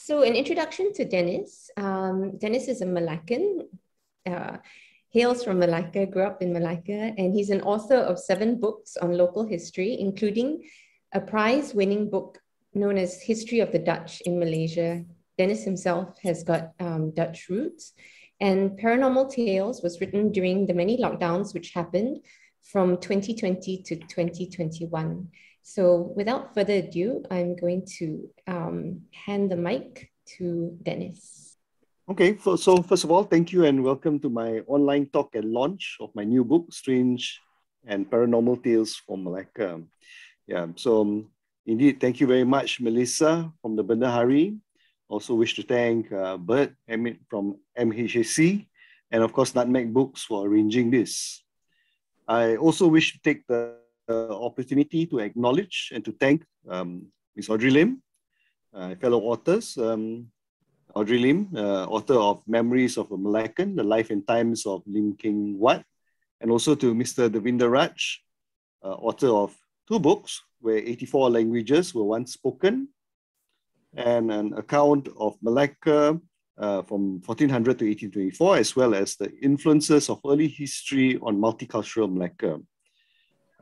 So an introduction to Dennis. Dennis is a Malaccan, hails from Malacca, grew up in Malacca, and he's an author of 7 books on local history, including a prize-winning book known as History of the Dutch in Malaysia. Dennis himself has got Dutch roots, and Paranormal Tales was written during the many lockdowns which happened from 2020 to 2021. So without further ado, I'm going to hand the mic to Dennis. Okay, so first of all, thank you and welcome to my online talk and launch of my new book, Strange and Paranormal Tales from Malacca. Yeah, so indeed, thank you very much, Melissa from the Bendahari. Also wish to thank Bert from MHHC and of course Nutmeg Books for arranging this. I also wish to take the opportunity to acknowledge and to thank Ms. Audrey Lim, fellow authors. Audrey Lim, author of Memories of a Malaccan, The Life and Times of Lim King Wat, and also to Mr. Devinder Raj, author of 2 books where 84 languages were once spoken, and an account of Malacca from 1400 to 1824, as well as the influences of early history on multicultural Malacca.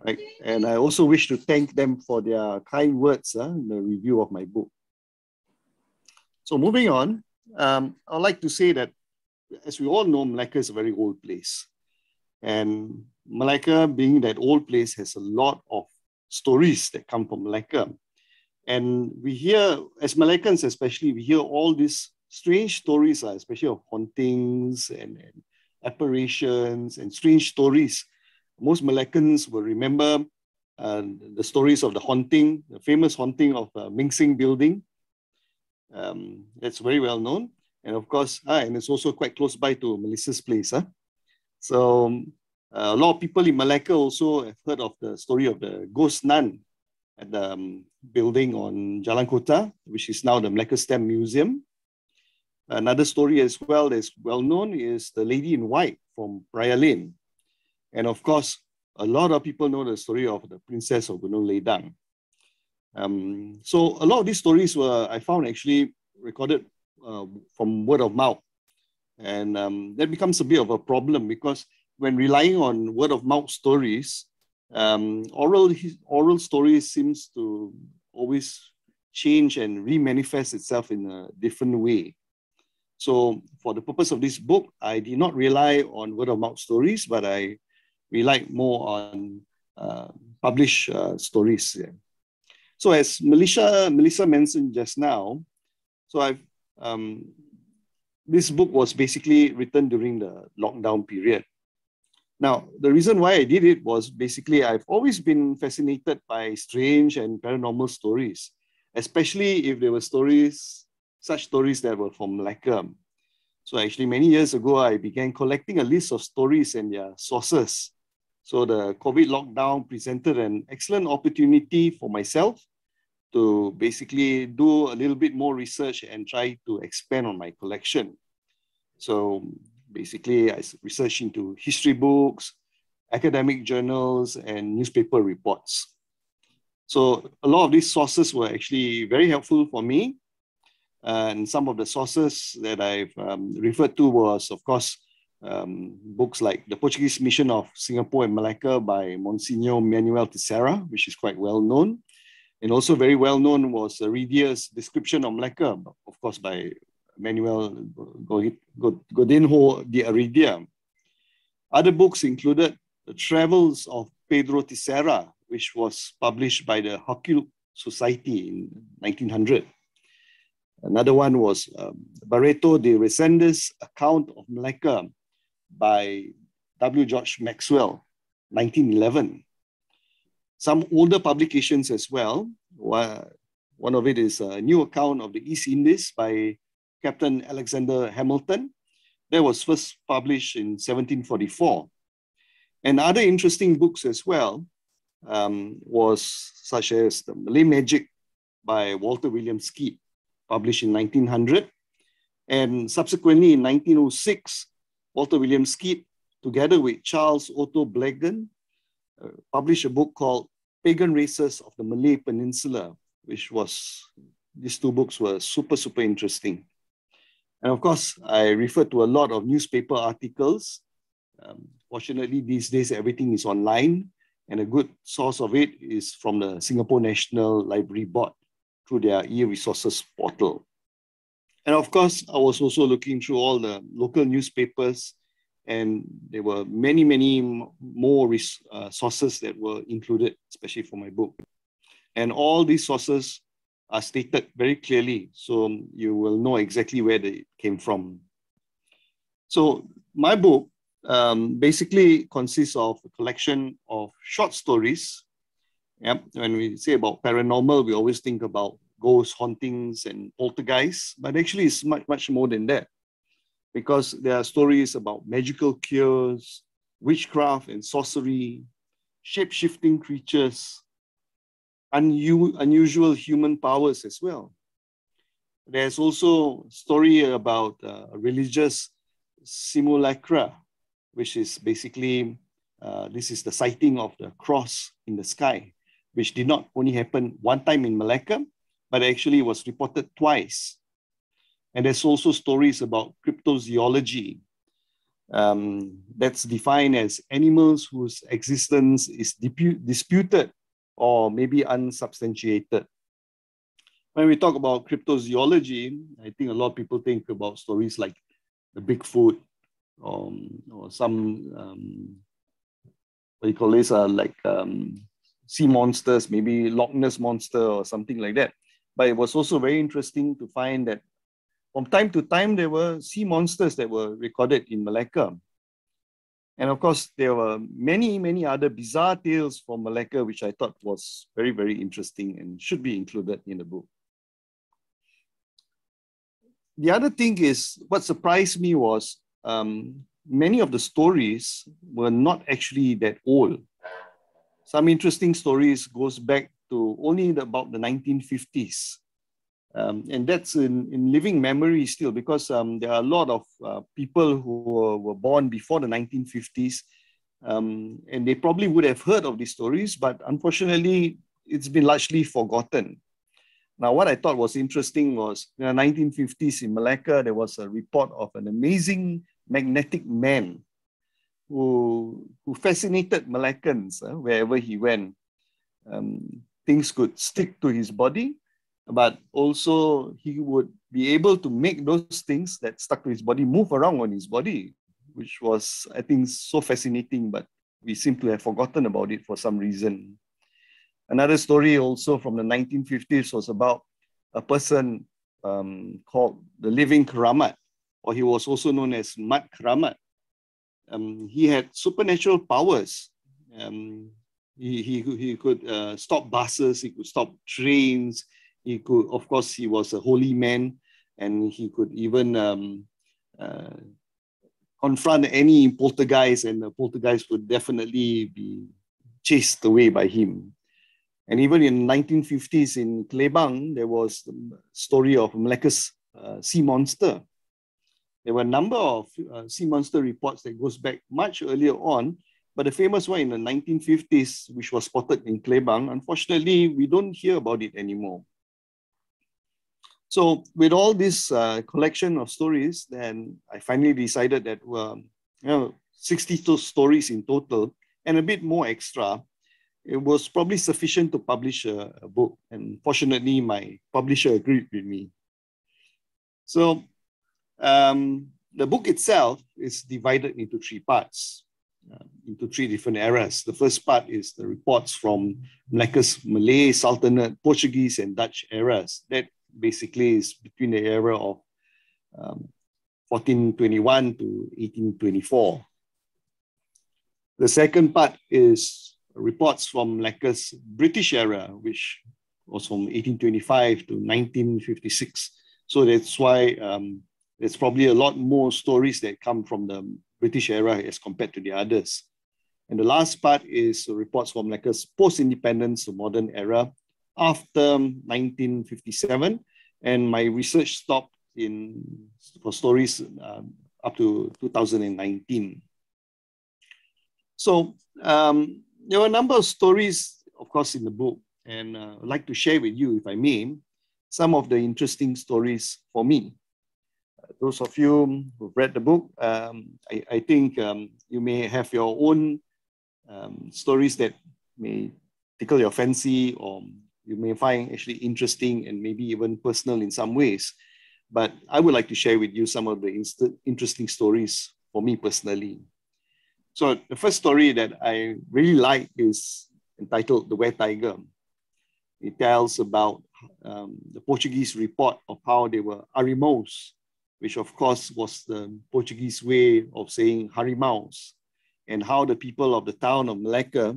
Right? And I also wish to thank them for their kind words in the review of my book. So moving on, I'd like to say that, as we all know, Malacca is a very old place. And Malacca, being that old place, has a lot of stories that come from Malacca. And we hear, as Malaccans especially, we hear all these strange stories, especially of hauntings and apparitions and strange stories. Most Malaccans will remember the stories of the haunting, the famous haunting of Ming Sing building. That's very well known. And of course, and it's also quite close by to Melissa's place. So a lot of people in Malacca also have heard of the story of the ghost nun at the building on Jalan Kota, which is now the Malacca Stamp Museum. Another story as well that's well known is the Lady in White from Raya Lane. And of course, a lot of people know the story of the Princess of Gunung Ledang. So a lot of these stories were, I found, actually recorded from word of mouth. And that becomes a bit of a problem because when relying on word of mouth stories, oral stories seems to always change and re-manifest itself in a different way. So for the purpose of this book, I did not rely on word of mouth stories, but I relied more on published stories. Yeah. So as Melissa mentioned just now, so this book was basically written during the lockdown period. Now, the reason why I did it was basically I've always been fascinated by strange and paranormal stories, especially if there were such stories that were from Malacca. So actually many years ago, I began collecting a list of stories and their sources. So the COVID lockdown presented an excellent opportunity for myself to basically do a little bit more research and try to expand on my collection. So basically, I researched into history books, academic journals, and newspaper reports. So a lot of these sources were actually very helpful for me. And some of the sources that I've referred to was, of course, books like The Portuguese Mission of Singapore and Malacca by Monsignor Manuel Teixeira, which is quite well known. And also very well known was Redia's Description of Malacca, of course, by Manuel Godinho de Heredia. Other books included The Travels of Pedro Teixeira, which was published by the Hercule Society in 1900. Another one was Barreto de Resendes' Account of Malacca by W. George Maxwell, 1911. Some older publications as well. One of it is a new account of the East Indies by Captain Alexander Hamilton. That was first published in 1744. And other interesting books as well was such as The Malay Magic by Walter William Skeet, published in 1900. And subsequently in 1906, Walter William Skeet, together with Charles Otto Blegen, published a book called Pagan Races of the Malay Peninsula, which was these two books were super, super interesting. And of course, I referred to a lot of newspaper articles. Fortunately, these days, everything is online, and a good source of it is from the Singapore National Library Board through their e-resources portal. And of course, I was also looking through all the local newspapers, and there were many, many more sources that were included, especially for my book. And all these sources are stated very clearly, so you will know exactly where they came from. So my book basically consists of a collection of short stories. Yep. When we say about paranormal, we always think about ghosts, hauntings, and poltergeists, but actually it's much, much more than that, because there are stories about magical cures, witchcraft and sorcery, shape-shifting creatures, unusual human powers as well. There's also a story about religious simulacra, which is basically, this is the sighting of the cross in the sky, which did not only happen one time in Malacca, but actually was reported twice. And there's also stories about cryptozoology. That's defined as animals whose existence is disputed or maybe unsubstantiated. When we talk about cryptozoology, I think a lot of people think about stories like the Bigfoot, or some, what do you call this, like sea monsters, maybe Loch Ness Monster or something like that. But it was also very interesting to find that from time to time, there were sea monsters that were recorded in Malacca. And of course, there were many, many other bizarre tales from Malacca, which I thought was very, very interesting and should be included in the book. The other thing is, what surprised me was many of the stories were not actually that old. Some interesting stories goes back to only about the 1950s. And that's in living memory still, because there are a lot of people who were born before the 1950s, and they probably would have heard of these stories, but unfortunately, it's been largely forgotten. Now, what I thought was interesting was in the 1950s in Malacca, there was a report of an amazing magnetic man who fascinated Malaccans wherever he went. Things could stick to his body, but also he would be able to make those things that stuck to his body move around on his body, which was, I think, so fascinating, but we seem to have forgotten about it for some reason. Another story also from the 1950s was about a person called the Living Keramat, or he was also known as Mat Keramat. He had supernatural powers. He could stop buses, he could stop trains, he could, of course, he was a holy man, and he could even confront any poltergeist, and the poltergeist would definitely be chased away by him. And even in 1950s in Klebang, there was the story of Malacca's sea monster. There were a number of sea monster reports that goes back much earlier on, but the famous one in the 1950s, which was spotted in Klebang, unfortunately, we don't hear about it anymore. So with all this collection of stories, then I finally decided that, well, 62 stories in total and a bit more extra, it was probably sufficient to publish a book. And fortunately, my publisher agreed with me. So the book itself is divided into three parts, into three different eras. The first part is the reports from Malacca's Malay, Sultanate, Portuguese, and Dutch eras. That basically is between the era of 1421 to 1824. The second part is reports from Malacca's British era, which was from 1825 to 1956. So that's why there's probably a lot more stories that come from the British era as compared to the others. And the last part is reports from Malacca's post-independence to modern era after 1957. And my research stopped for stories up to 2019. So there were a number of stories, of course, in the book, and I'd like to share with you, if I may. some of the interesting stories for me. Those of you who've read the book, I think you may have your own stories that may tickle your fancy, or you may find actually interesting and maybe even personal in some ways. But I would like to share with you some of the interesting stories for me personally. So the first story that I really like is entitled The Were Tiger. It tells about the Portuguese report of how they were Arimaus, which of course was the Portuguese way of saying Harimaus, and how the people of the town of Malacca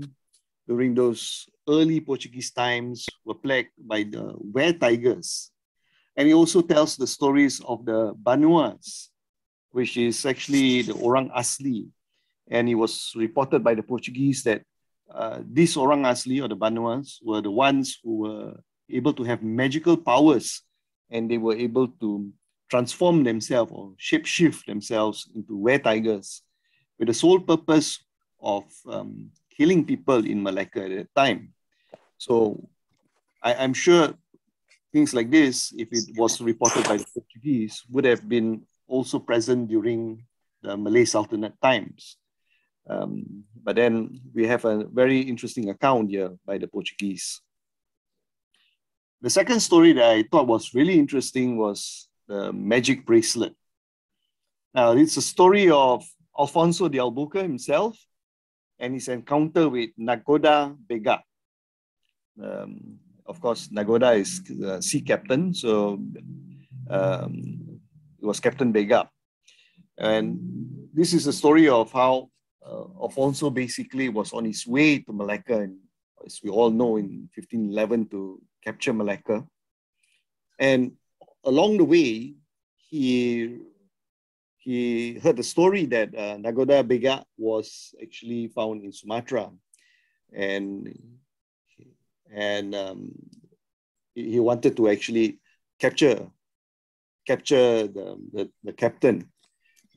during those early Portuguese times were plagued by the were tigers. And he also tells the stories of the Banuas, which is actually the Orang Asli. And it was reported by the Portuguese that these Orang Asli, or the Banuas, were the ones who were able to have magical powers, and they were able to transform themselves or shapeshift themselves into were tigers with the sole purpose of killing people in Malacca at that time. So I'm sure things like this, if it was reported by the Portuguese, would have been also present during the Malay Sultanate times. But then we have a very interesting account here by the Portuguese. The second story that I thought was really interesting was the Magic Bracelet. Now, it's a story of Alfonso de Albuquerque himself and his encounter with Nagoda Bega. Of course, Nagoda is the sea captain, so it was Captain Bega. And this is a story of how Alfonso basically was on his way to Malacca, and as we all know, in 1511 to capture Malacca. And along the way, he heard the story that Nagoda Bega was actually found in Sumatra, and he wanted to actually capture the captain.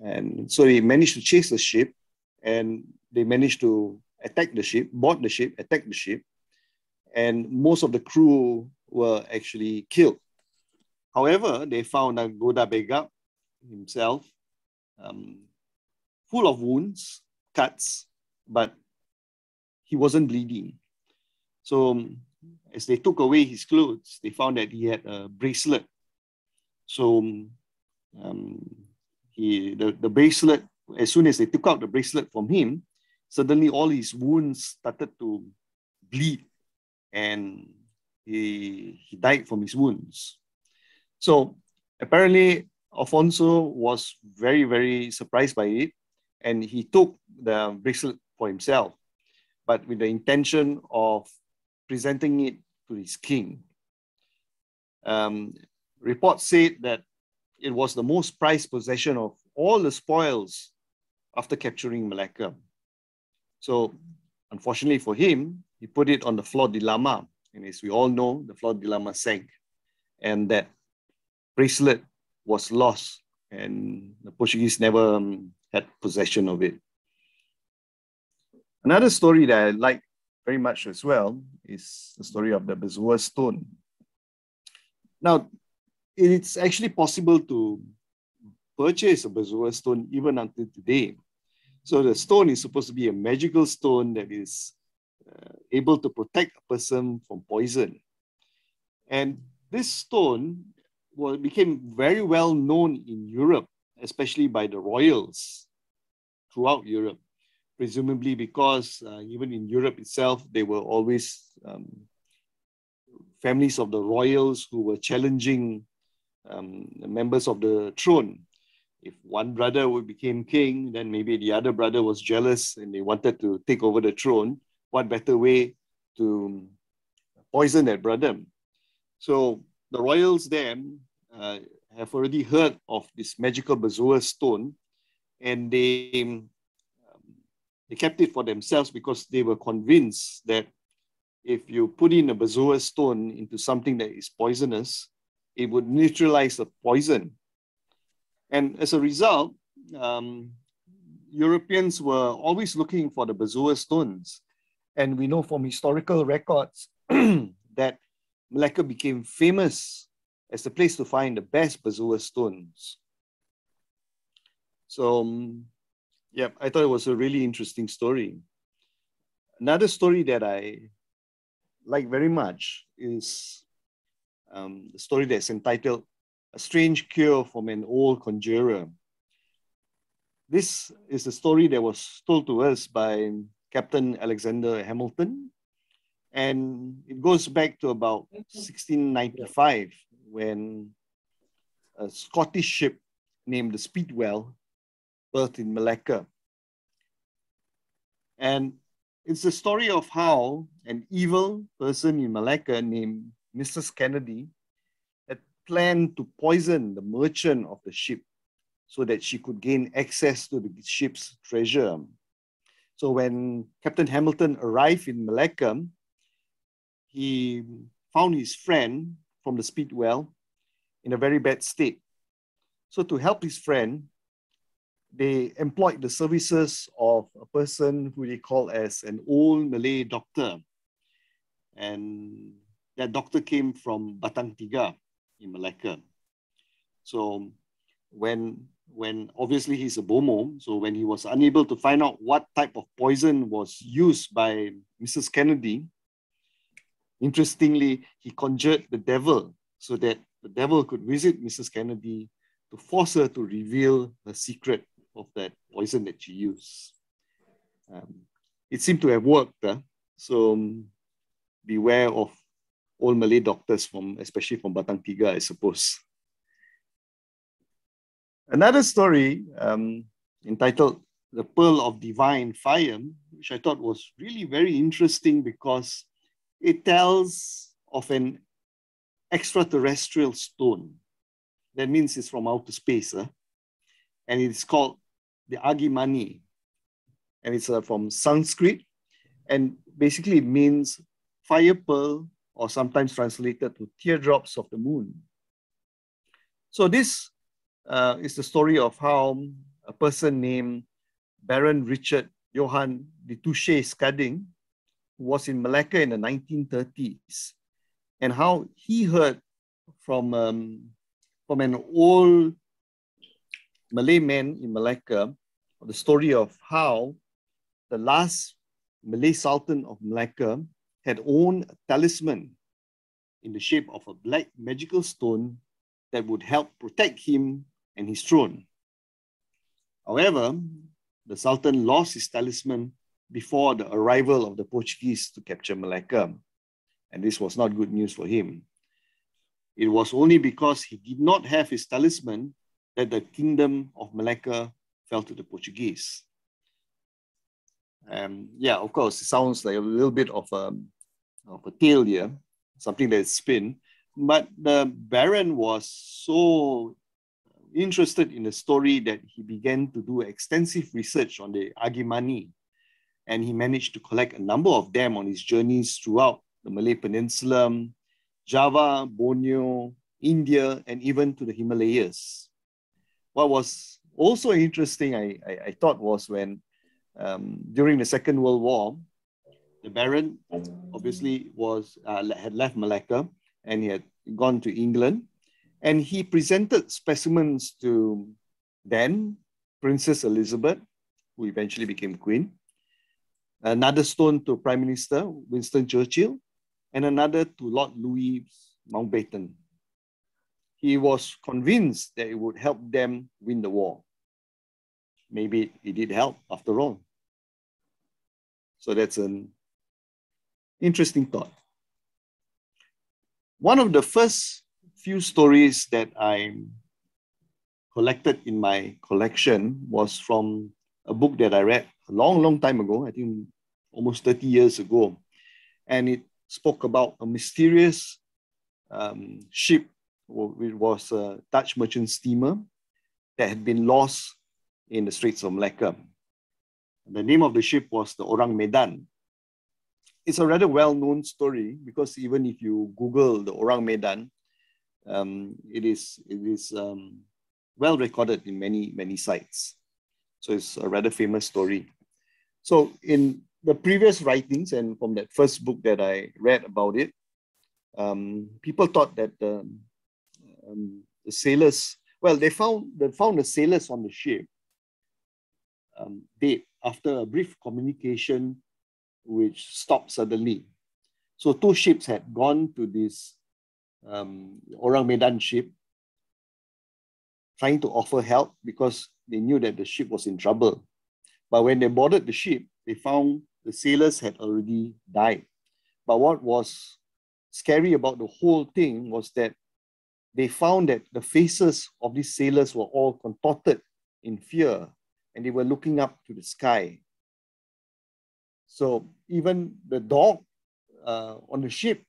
And so he managed to chase the ship, and they managed to attack the ship, board the ship, attack the ship, and most of the crew were actually killed. However, they found Nagoda Bega himself full of wounds, cuts, but he wasn't bleeding. So as they took away his clothes, they found that he had a bracelet. So the bracelet, as soon as they took out the bracelet from him, suddenly all his wounds started to bleed, and he died from his wounds. So apparently Alfonso was very, very surprised by it, and he took the bracelet for himself, but with the intention of presenting it to his king. Reports said that it was the most prized possession of all the spoils after capturing Malacca. So unfortunately for him, he put it on the Flor de Lama, and as we all know, the Flor de Lama sank, and that bracelet was lost, and the Portuguese never had possession of it. Another story that I like very much as well is the story of the Bazoola Stone. Now, it's actually possible to purchase a Bazoola Stone even until today. So the stone is supposed to be a magical stone that is able to protect a person from poison. And this stone became very well known in Europe, especially by the royals throughout Europe, presumably because even in Europe itself, there were always families of the royals who were challenging members of the throne. If one brother became king, then maybe the other brother was jealous and they wanted to take over the throne. What better way to poison that brother? So the royals then have already heard of this magical Bazoola Stone, and they kept it for themselves because they were convinced that if you put in a Bazoola Stone into something that is poisonous, it would neutralize the poison. And as a result, Europeans were always looking for the Bazoola Stones. And we know from historical records that Malacca became famous as the place to find the best Bazoola stones. So, yeah, I thought it was a really interesting story. Another story that I like very much is the story that's entitled A Strange Cure from an Old Conjurer. This is a story that was told to us by Captain Alexander Hamilton, and it goes back to about 1695 when a Scottish ship named the Speedwell berthed in Malacca. And it's the story of how an evil person in Malacca named Mrs. Kennedy had planned to poison the merchant of the ship so that she could gain access to the ship's treasure. So when Captain Hamilton arrived in Malacca, he found his friend from the Speedwell in a very bad state. So to help his friend, they employed the services of a person who they call as an old Malay doctor. And that doctor came from Batang Tiga in Malacca. So when obviously he's a Bomo, so when he was unable to find out what type of poison was used by Mrs. Kennedy, interestingly, he conjured the devil so that the devil could visit Mrs. Kennedy to force her to reveal the secret of that poison that she used. It seemed to have worked, so beware of old Malay doctors, especially from Batang Tiga, I suppose. Another story entitled The Pearl of Divine Fire, which I thought was really very interesting because it tells of an extraterrestrial stone. That means it's from outer space. And it's called the Agimani. And it's from Sanskrit. And basically it means fire pearl, or sometimes translated to teardrops of the moon. So this is the story of how a person named Baron Richard Johann de Touche Skading, who was in Malacca in the 1930s, and how he heard from an old Malay man in Malacca the story of how the last Malay Sultan of Malacca had owned a talisman in the shape of a black magical stone that would help protect him and his throne. However, the Sultan lost his talisman before the arrival of the Portuguese to capture Malacca, and this was not good news for him. It was only because he did not have his talisman that the kingdom of Malacca fell to the Portuguese. Yeah, of course, it sounds like a little bit of a tale here, something that's spin, but the Baron was so interested in the story that he began to do extensive research on the Agimani, and he managed to collect a number of them on his journeys throughout the Malay Peninsula, Java, Borneo, India, and even to the Himalayas. What was also interesting, I thought, was when during the Second World War, the Baron obviously had left Malacca and he had gone to England, and he presented specimens to then Princess Elizabeth, who eventually became Queen, another stone to Prime Minister Winston Churchill, and another to Lord Louis Mountbatten. He was convinced that it would help them win the war. Maybe it did help after all. So that's an interesting thought. One of the first few stories that I collected in my collection was from a book that I read a long time ago, I think almost 30 years ago. And it spoke about a mysterious ship. It was a Dutch merchant steamer that had been lost in the Straits of Malacca. The name of the ship was the Orang Medan. It's a rather well-known story because even if you Google the Orang Medan, it is well recorded in many sites. So it's a rather famous story. So in the previous writings and from that first book that I read about it, people thought that the sailors, well, they found the sailors on the ship dead after a brief communication which stopped suddenly. So two ships had gone to this Orang Medan ship trying to offer help because they knew that the ship was in trouble. But when they boarded the ship, they found the sailors had already died. But what was scary about the whole thing was that they found that the faces of these sailors were all contorted in fear, and they were looking up to the sky. So even the dog on the ship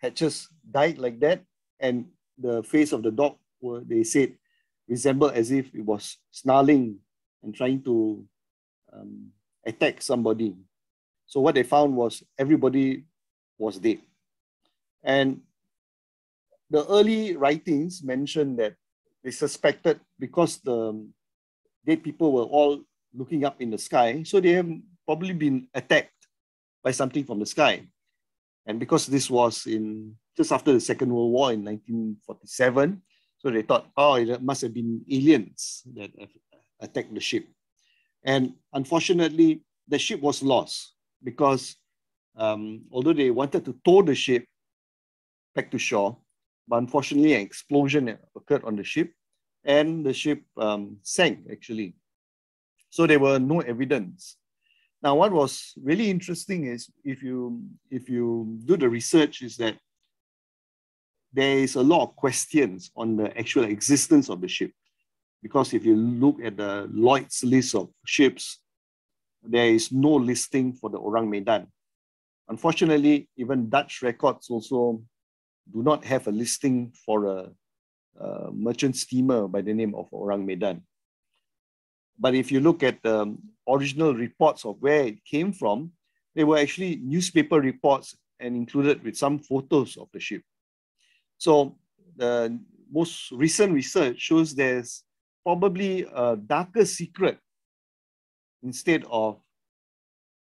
had just died like that, and the face of the dog, they said, resembled as if it was snarling and trying to attack somebody. So what they found was everybody was dead. And the early writings mentioned that they suspected, because the dead people were all looking up in the sky, so they have probably been attacked by something from the sky. And because this was just after the Second World War in 1947, so they thought, oh, it must have been aliens that attacked the ship. And unfortunately, the ship was lost because although they wanted to tow the ship back to shore, but unfortunately an explosion occurred on the ship and the ship sank actually. So there were no evidence. Now, what was really interesting is if you do the research, is that there is a lot of questions on the actual existence of the ship. Because if you look at the Lloyd's list of ships, there is no listing for the Orang Medan. Unfortunately, even Dutch records also do not have a listing for a merchant steamer by the name of Orang Medan. But if you look at the original reports of where it came from, they were actually newspaper reports and included with some photos of the ship. So the most recent research shows there's probably a darker secret. Instead of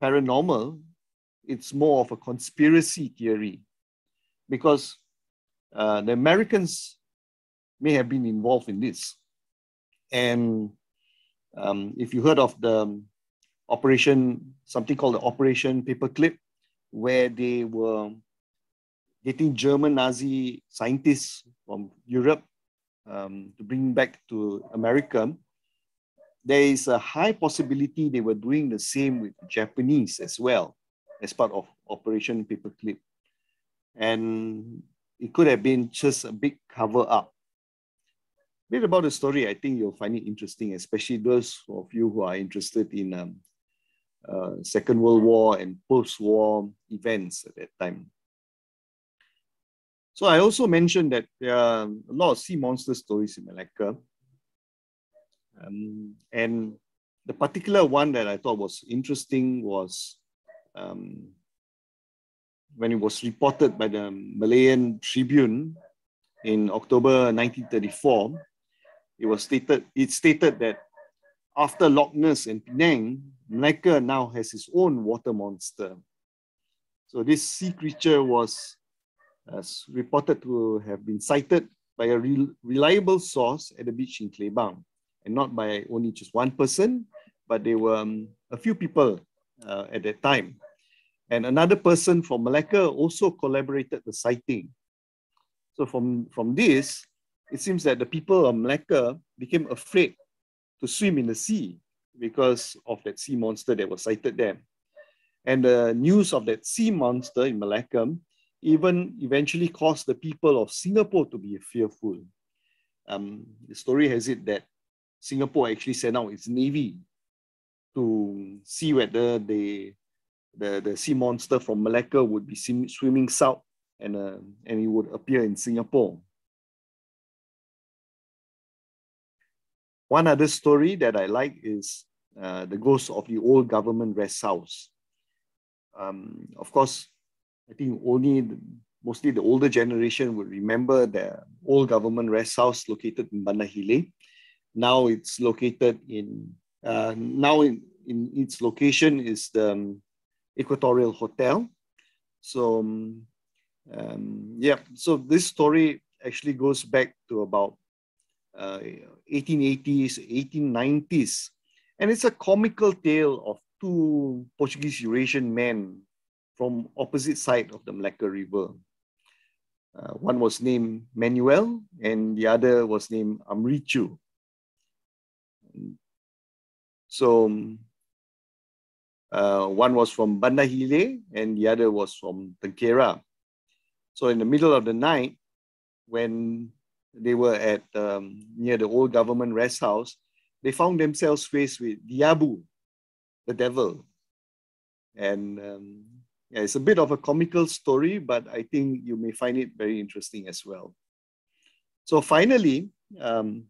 paranormal, it's more of a conspiracy theory, because the Americans may have been involved in this. And if you heard of the operation, something called the Operation Paperclip, where they were getting German Nazi scientists from Europe to bring back to America, there is a high possibility they were doing the same with the Japanese as well, as part of Operation Paperclip. And it could have been just a big cover-up. A bit about the story, I think you'll find it interesting, especially those of you who are interested in Second World War and post-war events at that time. So I also mentioned that there are a lot of sea monster stories in Malacca. And the particular one that I thought was interesting was when it was reported by the Malayan Tribune in October 1934. It stated that after Loch Ness and Penang, Malacca now has its own water monster. So this sea creature was reported to have been sighted by a reliable source at the beach in Klebang, and not by only just one person, but there were a few people at that time. And another person from Malacca also collaborated the sighting. So from this, it seems that the people of Malacca became afraid to swim in the sea because of that sea monster that was sighted there. And the news of that sea monster in Malacca even eventually caused the people of Singapore to be fearful. The story has it that Singapore actually sent out its navy to see whether the sea monster from Malacca would be swimming south and it would appear in Singapore. One other story that I like is the ghost of the old government rest house. Of course, I think mostly the older generation would remember the old government rest house located in Bendahari. Now it's located in its location is the Equatorial Hotel. So so this story actually goes back to about 1880s, 1890s. And it's a comical tale of two Portuguese Eurasian men from opposite side of the Malacca River. One was named Manuel and the other was named Amrichu. So one was from Bendahari and the other was from Tengkera. So in the middle of the night, when they were at near the old government rest house, they found themselves faced with Diabu, the devil. And yeah, it's a bit of a comical story, but I think you may find it very interesting as well. So finally, the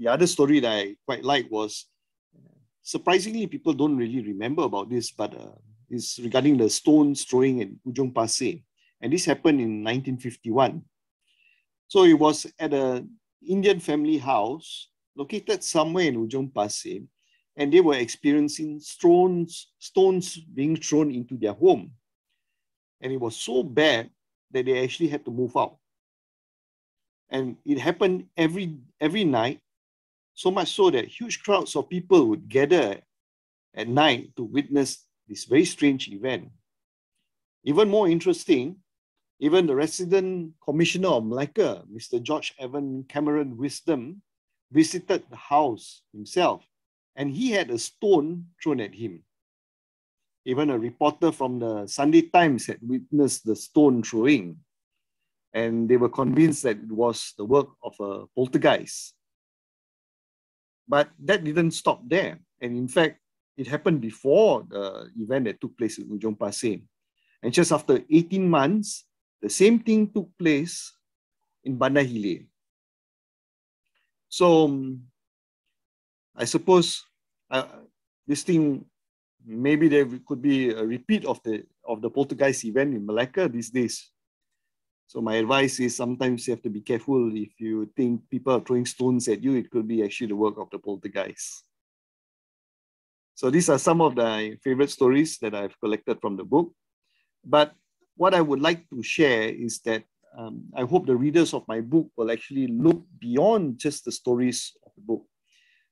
other story that I quite like was, surprisingly, people don't really remember about this, but it's regarding the stones throwing in Ujung Pasir. And this happened in 1951. So it was at an Indian family house located somewhere in Ujung Pasir, and they were experiencing stones being thrown into their home. And it was so bad that they actually had to move out. And it happened every night, so much so that huge crowds of people would gather at night to witness this very strange event. Even more interesting, even the resident commissioner of Malacca, Mr. George Evan Cameron Wisdom, visited the house himself, and he had a stone thrown at him. Even a reporter from the Sunday Times had witnessed the stone throwing, and they were convinced that it was the work of a poltergeist. But that didn't stop there. And in fact, it happened before the event that took place in Ujung Pasir. And just after 18 months, the same thing took place in Bendahari. So I suppose this thing, maybe there could be a repeat of the poltergeist event in Malacca these days. So my advice is sometimes you have to be careful. If you think people are throwing stones at you, it could be actually the work of the poltergeist. So these are some of the favorite stories that I've collected from the book. But what I would like to share is that I hope the readers of my book will actually look beyond just the stories of the book.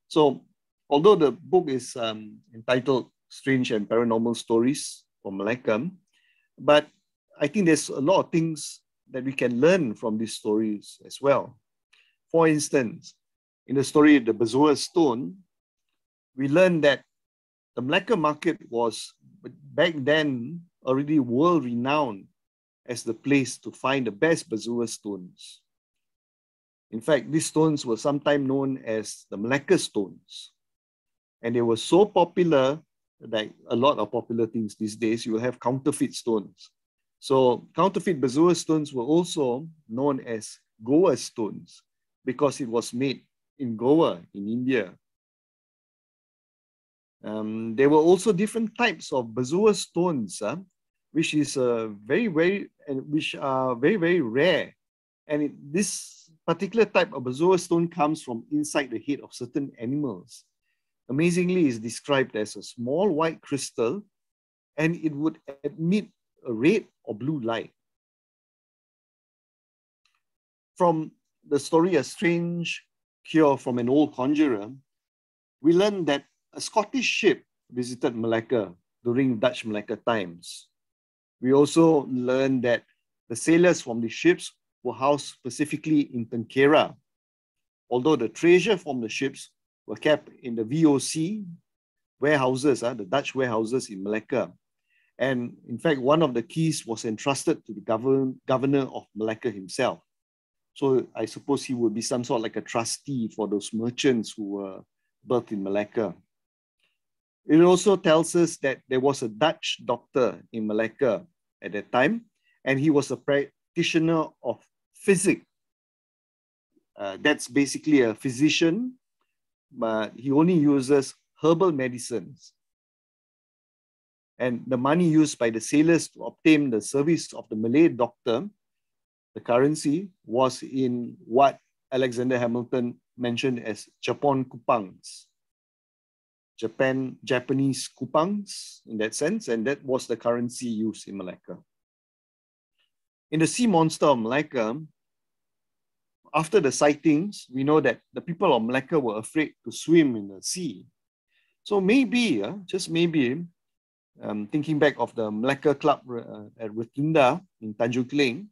So although the book is entitled Strange and Paranormal Stories from Malacca, but I think there's a lot of things that we can learn from these stories as well. For instance, in the story of the Bazoola Stone, we learned that the Malacca market was back then already world-renowned as the place to find the best Bazoola stones. In fact, these stones were sometimes known as the Malacca stones. And they were so popular, like a lot of popular things these days, you will have counterfeit stones. So counterfeit Bazoola stones were also known as Goa stones because it was made in Goa, in India. There were also different types of Bazoola stones, which is very rare. And this particular type of Bazoola stone comes from inside the head of certain animals. Amazingly, it's described as a small white crystal, and it would emit a red or blue light. From the story A Strange Cure from an Old Conjurer, we learned that a Scottish ship visited Malacca during Dutch Malacca times. We also learned that the sailors from the ships were housed specifically in Tengkera, although the treasure from the ships were kept in the VOC warehouses, the Dutch warehouses in Malacca. And in fact, one of the keys was entrusted to the governor of Malacca himself. So I suppose he would be some sort of like a trustee for those merchants who were birthed in Malacca. It also tells us that there was a Dutch doctor in Malacca at that time, and he was a practitioner of physics. That's basically a physician, but he only uses herbal medicines. And the money used by the sailors to obtain the service of the Malay doctor, the currency, was in what Alexander Hamilton mentioned as Japon kupangs. Japanese kupangs in that sense, and that was the currency used in Malacca. In the Sea Monster of Malacca, after the sightings, we know that the people of Malacca were afraid to swim in the sea. So maybe, just maybe, thinking back of the Malacca Club at Rotunda in Tanjung Kling,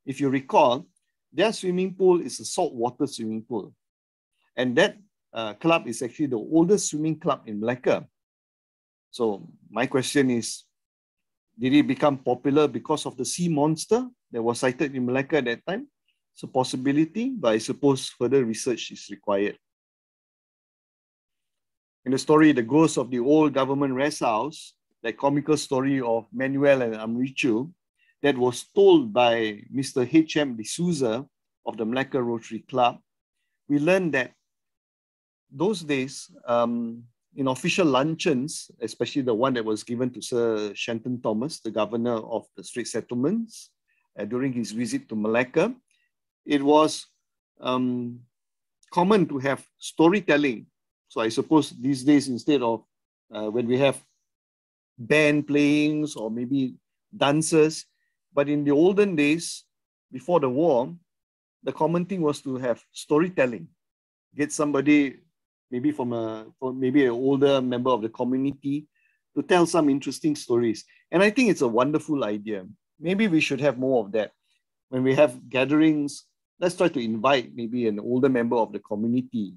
if you recall, their swimming pool is a saltwater swimming pool. And that club is actually the oldest swimming club in Malacca. So my question is, did it become popular because of the sea monster that was sighted in Malacca at that time? It's a possibility, but I suppose further research is required. In the story, The Ghost of the Old Government Rest House, that comical story of Manuel and Amrichu, that was told by Mr. H.M. D'Souza of the Malacca Rotary Club, we learned that those days, in official luncheons, especially the one that was given to Sir Shenton Thomas, the governor of the Strait Settlements, during his visit to Malacca, it was common to have storytelling. So I suppose these days, instead of when we have band playings or maybe dancers, but in the olden days, before the war, the common thing was to have storytelling. Get somebody, maybe maybe an older member of the community, to tell some interesting stories. And I think it's a wonderful idea. Maybe we should have more of that. When we have gatherings, let's try to invite maybe an older member of the community,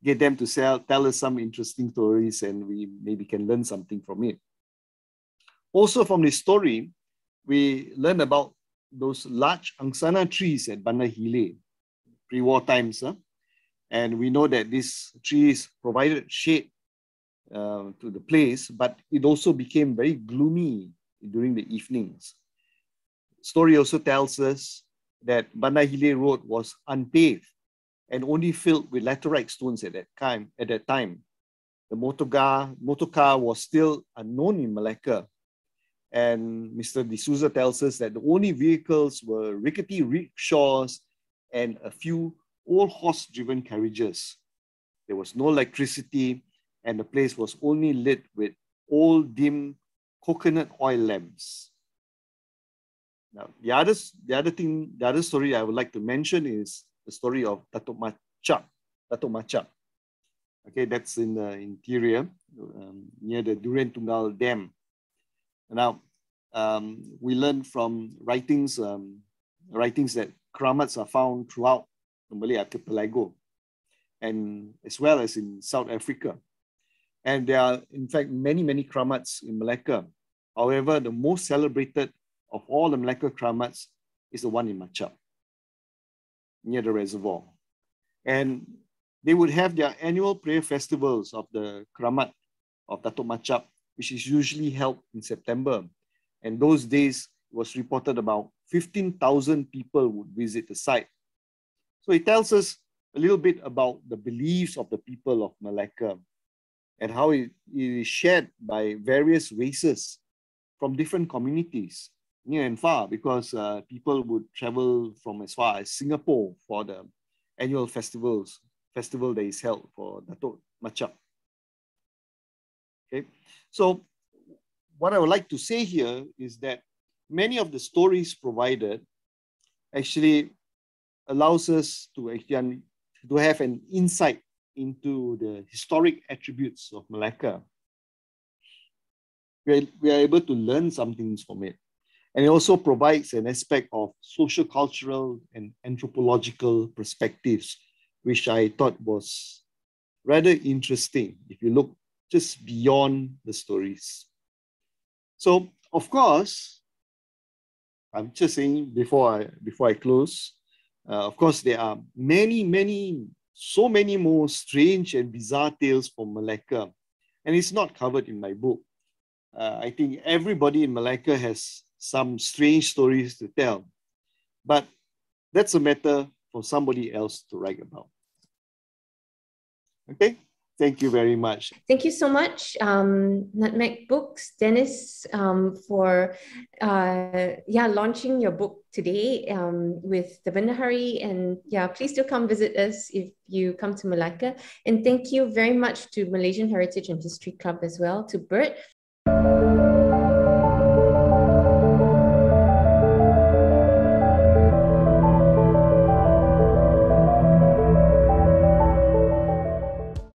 get them to tell us some interesting stories, and we maybe can learn something from it. Also from this story, we learn about those large angsana trees at Bendahari, pre-war times. And we know that these trees provided shade to the place, but it also became very gloomy during the evenings. Story also tells us that Bendahari Road was unpaved and only filled with laterite stones at that time. The motor car was still unknown in Malacca. And Mr. D'Souza tells us that the only vehicles were rickety rickshaws and a few old horse-driven carriages. There was no electricity, and the place was only lit with old dim coconut oil lamps. Now, the other story I would like to mention is the story of Datuk Machap. Okay, that's in the interior, near the Durian Tunggal Dam. Now, we learn from writings that kramats are found throughout the Malay archipelago, and as well as in South Africa. And there are, in fact, many kramats in Malacca. However, the most celebrated of all the Malacca kramats is the one in Machap, near the reservoir. And they would have their annual prayer festivals of the kramat of Datuk Machap, which is usually held in September. And those days, it was reported about 15,000 people would visit the site. So it tells us a little bit about the beliefs of the people of Malacca and how it is shared by various races from different communities, near and far, because people would travel from as far as Singapore for the annual festival that is held for Datuk Machap. Okay, so what I would like to say here is that many of the stories provided actually allows us to have an insight into the historic attributes of Malacca. We are able to learn some things from it. And it also provides an aspect of socio-cultural and anthropological perspectives, which I thought was rather interesting if you look just beyond the stories. So, of course, I'm just saying before I close, of course, there are so many more strange and bizarre tales from Malacca, and it's not covered in my book. I think everybody in Malacca has some strange stories to tell, but that's a matter for somebody else to write about. Okay, thank you very much. Thank you so much, Nutmeg Books, Dennis, for launching your book today with the Bendahari. And please do come visit us if you come to Malacca. And thank you very much to Malaysian Heritage and History Club as well, to Bert.